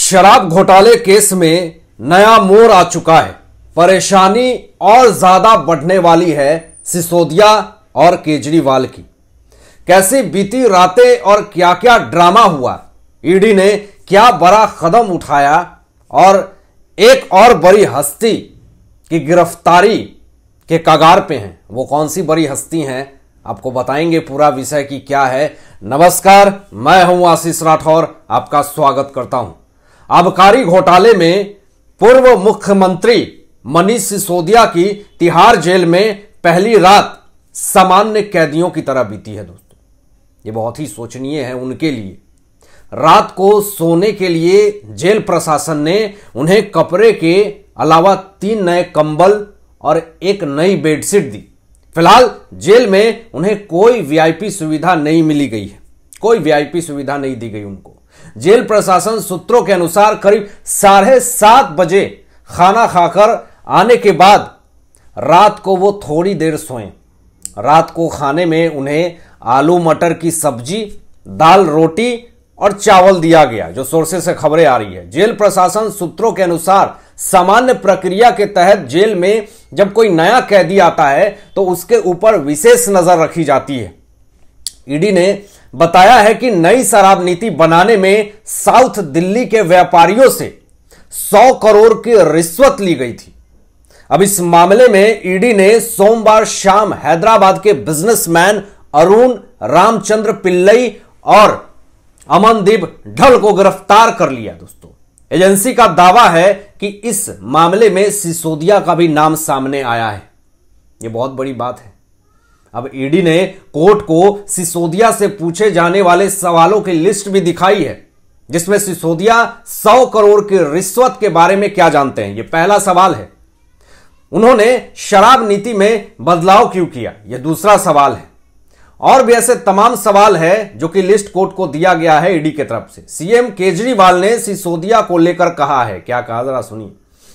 शराब घोटाले केस में नया मोड़ आ चुका है। परेशानी और ज्यादा बढ़ने वाली है सिसोदिया और केजरीवाल की। कैसी बीती रातें और क्या क्या ड्रामा हुआ, ईडी ने क्या बड़ा कदम उठाया और एक और बड़ी हस्ती की गिरफ्तारी के कगार पे हैं। वो कौन सी बड़ी हस्ती हैं आपको बताएंगे। पूरा विषय की क्या है। नमस्कार, मैं हूं आशीष राठौर, आपका स्वागत करता हूं। आबकारी घोटाले में पूर्व मुख्यमंत्री मनीष सिसोदिया की तिहाड़ जेल में पहली रात सामान्य कैदियों की तरह बीती है। दोस्तों, ये बहुत ही शोचनीय है उनके लिए। रात को सोने के लिए जेल प्रशासन ने उन्हें कपड़े के अलावा 3 नए कंबल और एक नई बेडशीट दी। फिलहाल जेल में उन्हें कोई वीआईपी सुविधा नहीं मिली गई है, कोई वीआईपी सुविधा नहीं दी गई उनको। जेल प्रशासन सूत्रों के अनुसार करीब 7:30 बजे खाना खाकर आने के बाद रात को वो थोड़ी देर सोए। रात को खाने में उन्हें आलू मटर की सब्जी, दाल, रोटी और चावल दिया गया, जो सोर्सेस से खबरें आ रही है। जेल प्रशासन सूत्रों के अनुसार सामान्य प्रक्रिया के तहत जेल में जब कोई नया कैदी आता है तो उसके ऊपर विशेष नजर रखी जाती है। ईडी ने बताया है कि नई शराब नीति बनाने में साउथ दिल्ली के व्यापारियों से 100 करोड़ की रिश्वत ली गई थी। अब इस मामले में ईडी ने सोमवार शाम हैदराबाद के बिजनेसमैन अरुण रामचंद्र पिल्लई और अमनदीप ढल को गिरफ्तार कर लिया। दोस्तों, एजेंसी का दावा है कि इस मामले में सिसोदिया का भी नाम सामने आया है। यह बहुत बड़ी बात है। अब ईडी ने कोर्ट को सिसोदिया से पूछे जाने वाले सवालों की लिस्ट भी दिखाई है, जिसमें सिसोदिया 100 करोड़ की रिश्वत के बारे में क्या जानते हैं, यह पहला सवाल है। उन्होंने शराब नीति में बदलाव क्यों किया, यह दूसरा सवाल है। और भी ऐसे तमाम सवाल है जो कि लिस्ट कोर्ट को दिया गया है ईडी की तरफ से। सीएम केजरीवाल ने सिसोदिया को लेकर कहा है, क्या कहा जरा सुनिए।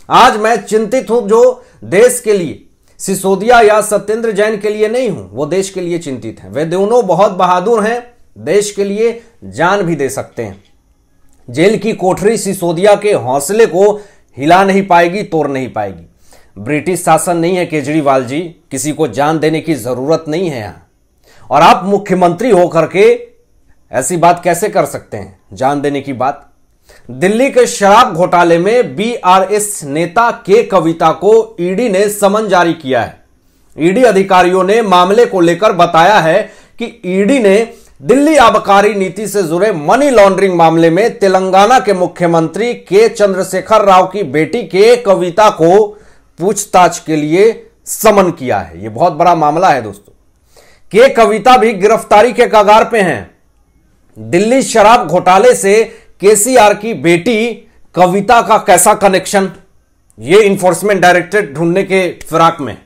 आज मैं चिंतित हूं, जो देश के लिए, सिसोदिया या सत्येंद्र जैन के लिए नहीं हूं, वो देश के लिए चिंतित हैं। वे दोनों बहुत बहादुर हैं, देश के लिए जान भी दे सकते हैं। जेल की कोठरी सिसोदिया के हौसले को हिला नहीं पाएगी, तोड़ नहीं पाएगी। ब्रिटिश शासन नहीं है केजरीवाल जी, किसी को जान देने की जरूरत नहीं है यहां। और आप मुख्यमंत्री होकर के ऐसी बात कैसे कर सकते हैं, जान देने की बात। दिल्ली के शराब घोटाले में बीआरएस नेता के कविता को ईडी ने समन जारी किया है। ईडी अधिकारियों ने मामले को लेकर बताया है कि ईडी ने दिल्ली आबकारी नीति से जुड़े मनी लॉन्ड्रिंग मामले में तेलंगाना के मुख्यमंत्री के चंद्रशेखर राव की बेटी के कविता को पूछताछ के लिए समन किया है। यह बहुत बड़ा मामला है दोस्तों। के कविता भी गिरफ्तारी के कगार पे हैं। दिल्ली शराब घोटाले से केसीआर की बेटी कविता का कैसा कनेक्शन, यह इन्फोर्समेंट डायरेक्टरेट ढूंढने के फिराक में।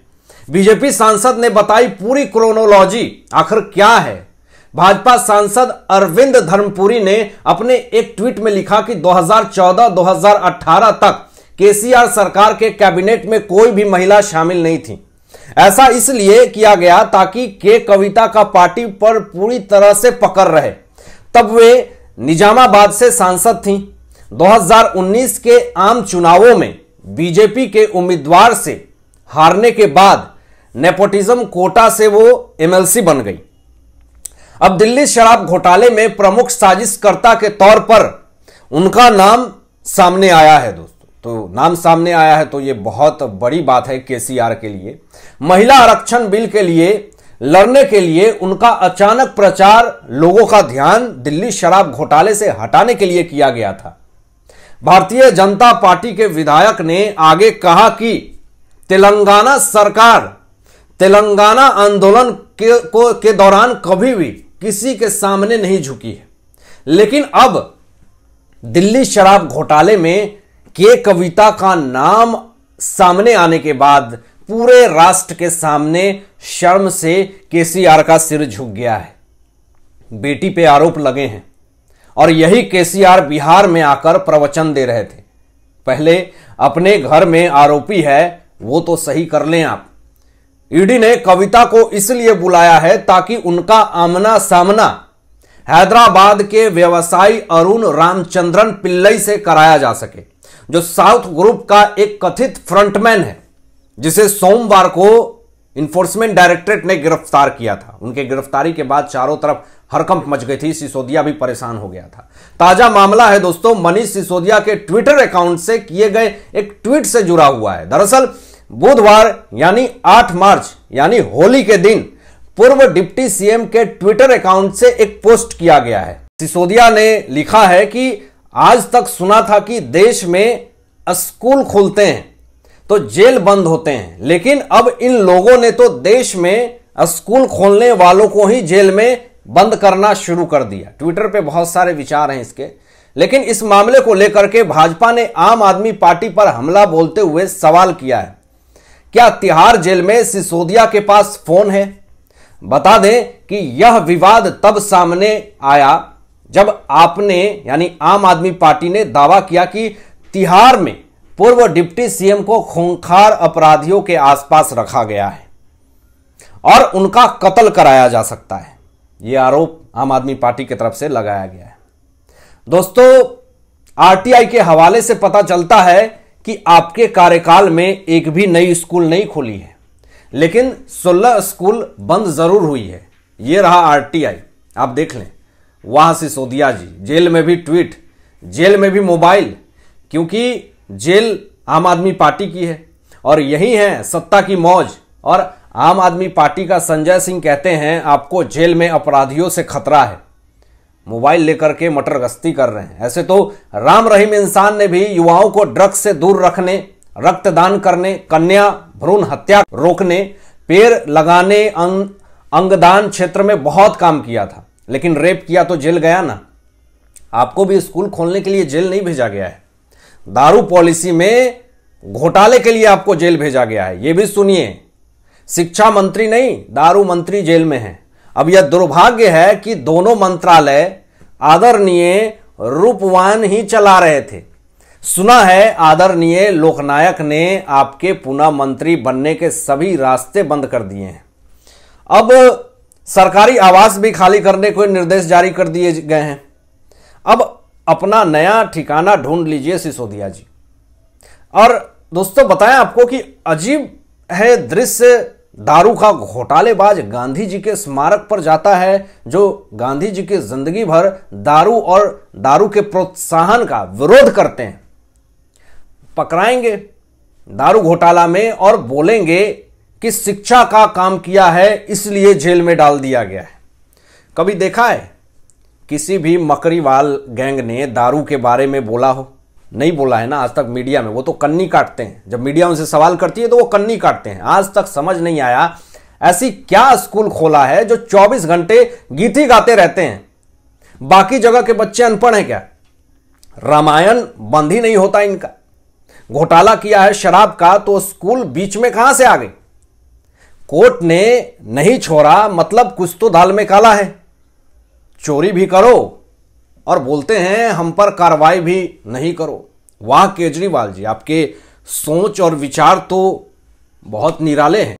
बीजेपी सांसद ने बताई पूरी क्रोनोलॉजी, आखिर क्या है। भाजपा सांसद अरविंद धर्मपुरी ने अपने एक ट्वीट में लिखा कि 2014-2018 तक केसीआर सरकार के कैबिनेट में कोई भी महिला शामिल नहीं थी। ऐसा इसलिए किया गया ताकि के कविता का पार्टी पर पूरी तरह से पकड़ रहे। तब वे निजामाबाद से सांसद थीं। 2019 के आम चुनावों में बीजेपी के उम्मीदवार से हारने के बाद नेपोटिज्म कोटा से वो एमएलसी बन गई। अब दिल्ली शराब घोटाले में प्रमुख साजिशकर्ता के तौर पर उनका नाम सामने आया है। दोस्तों, तो नाम सामने आया है तो ये बहुत बड़ी बात है केसीआर के लिए। महिला आरक्षण बिल के लिए लड़ने के लिए उनका अचानक प्रचार लोगों का ध्यान दिल्ली शराब घोटाले से हटाने के लिए किया गया था। भारतीय जनता पार्टी के विधायक ने आगे कहा कि तेलंगाना सरकार तेलंगाना आंदोलन के दौरान कभी भी किसी के सामने नहीं झुकी है, लेकिन अब दिल्ली शराब घोटाले में के कविता का नाम सामने आने के बाद पूरे राष्ट्र के सामने शर्म से केसीआर का सिर झुक गया है। बेटी पे आरोप लगे हैं और यही केसीआर बिहार में आकर प्रवचन दे रहे थे। पहले अपने घर में आरोपी है वो तो सही कर लें आप। ईडी ने कविता को इसलिए बुलाया है ताकि उनका आमना सामना हैदराबाद के व्यवसायी अरुण रामचंद्रन पिल्लई से कराया जा सके, जो साउथ ग्रुप का एक कथित फ्रंटमैन है, जिसे सोमवार को इन्फोर्समेंट डायरेक्टरेट ने गिरफ्तार किया था। उनके गिरफ्तारी के बाद चारों तरफ हड़कंप मच गई थी, सिसोदिया भी परेशान हो गया था। ताजा मामला है दोस्तों मनीष सिसोदिया के ट्विटर अकाउंट से किए गए एक ट्वीट से जुड़ा हुआ है। दरअसल बुधवार यानी 8 मार्च यानी होली के दिन पूर्व डिप्टी सीएम के ट्विटर अकाउंट से एक पोस्ट किया गया है। सिसोदिया ने लिखा है कि आज तक सुना था कि देश में स्कूल खुलते हैं तो जेल बंद होते हैं, लेकिन अब इन लोगों ने तो देश में स्कूल खोलने वालों को ही जेल में बंद करना शुरू कर दिया। ट्विटर पे बहुत सारे विचार हैं इसके, लेकिन इस मामले को लेकर के भाजपा ने आम आदमी पार्टी पर हमला बोलते हुए सवाल किया है, क्या तिहाड़ जेल में सिसोदिया के पास फोन है? बता दें कि यह विवाद तब सामने आया जब आपने यानी आम आदमी पार्टी ने दावा किया कि तिहाड़ में पूर्व डिप्टी सीएम को खूंखार अपराधियों के आसपास रखा गया है और उनका कत्ल कराया जा सकता है। यह आरोप आम आदमी पार्टी की तरफ से लगाया गया है। दोस्तों, आरटीआई के हवाले से पता चलता है कि आपके कार्यकाल में एक भी नई स्कूल नहीं खुली है, लेकिन 16 स्कूल बंद जरूर हुई है। यह रहा आरटीआई, आप देख लें। वहां सिसोदिया जी, जेल में भी ट्वीट, जेल में भी मोबाइल, क्योंकि जेल आम आदमी पार्टी की है और यही है सत्ता की मौज। और आम आदमी पार्टी का संजय सिंह कहते हैं आपको जेल में अपराधियों से खतरा है, मोबाइल लेकर के मटर गश्ती कर रहे हैं। ऐसे तो राम रहीम इंसान ने भी युवाओं को ड्रग्स से दूर रखने, रक्तदान करने, कन्या भ्रूण हत्या रोकने, पेड़ लगाने, अंगदान क्षेत्र में बहुत काम किया था, लेकिन रेप किया तो जेल गया ना। आपको भी स्कूल खोलने के लिए जेल नहीं भेजा गया है, दारू पॉलिसी में घोटाले के लिए आपको जेल भेजा गया है। यह भी सुनिए, शिक्षा मंत्री नहीं, दारू मंत्री जेल में है। अब यह दुर्भाग्य है कि दोनों मंत्रालय आदरणीय रूपवान ही चला रहे थे। सुना है आदरणीय लोकनायक ने आपके पुनः मंत्री बनने के सभी रास्ते बंद कर दिए हैं। अब सरकारी आवास भी खाली करने को निर्देश जारी कर दिए गए हैं। अब अपना नया ठिकाना ढूंढ लीजिए सिसोदिया जी। और दोस्तों बताएं आपको कि अजीब है दृश्य, दारू का घोटालेबाज गांधी जी के स्मारक पर जाता है, जो गांधी जी की जिंदगी भर दारू और दारू के प्रोत्साहन का विरोध करते हैं, पकड़ाएंगे दारू घोटाला में और बोलेंगे कि शिक्षा का काम किया है इसलिए जेल में डाल दिया गया है। कभी देखा है किसी भी मकरीवाल गैंग ने दारू के बारे में बोला हो? नहीं बोला है ना आज तक मीडिया में। वो तो कन्नी काटते हैं, जब मीडिया उनसे सवाल करती है तो वो कन्नी काटते हैं। आज तक समझ नहीं आया ऐसी क्या स्कूल खोला है जो 24 घंटे गीत ही गाते रहते हैं। बाकी जगह के बच्चे अनपढ़ हैं क्या? रामायण बंद ही नहीं होता इनका। घोटाला किया है शराब का तो स्कूल बीच में कहां से आ गई? कोर्ट ने नहीं छोड़ा मतलब कुछ तो दाल में काला है। चोरी भी करो और बोलते हैं हम पर कार्रवाई भी नहीं करो। वाह केजरीवाल जी, आपके सोच और विचार तो बहुत निराले हैं।